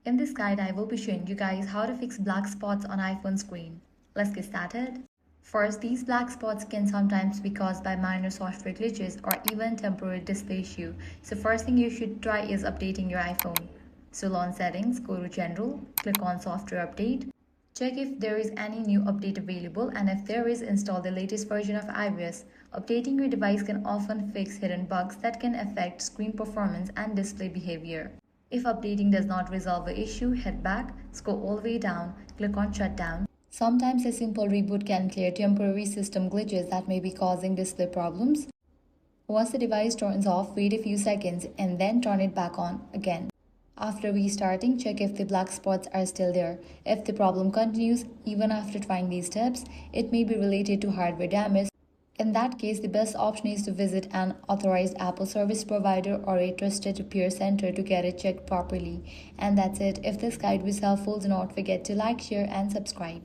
In this guide, I will be showing you guys how to fix black spots on iPhone screen. Let's get started. First, these black spots can sometimes be caused by minor software glitches or even temporary display issue. So first thing you should try is updating your iPhone. So launch settings, go to general, click on software update. Check if there is any new update available, and if there is, install the latest version of iOS. Updating your device can often fix hidden bugs that can affect screen performance and display behavior. If updating does not resolve the issue, head back, scroll all the way down, click on shutdown. Sometimes a simple reboot can clear temporary system glitches that may be causing display problems. Once the device turns off, wait a few seconds and then turn it back on again. After restarting, check if the black spots are still there. If the problem continues, even after trying these steps, it may be related to hardware damage. In that case, the best option is to visit an authorized Apple service provider or a trusted repair center to get it checked properly. And that's it. If this guide was helpful, do not forget to like, share, and subscribe.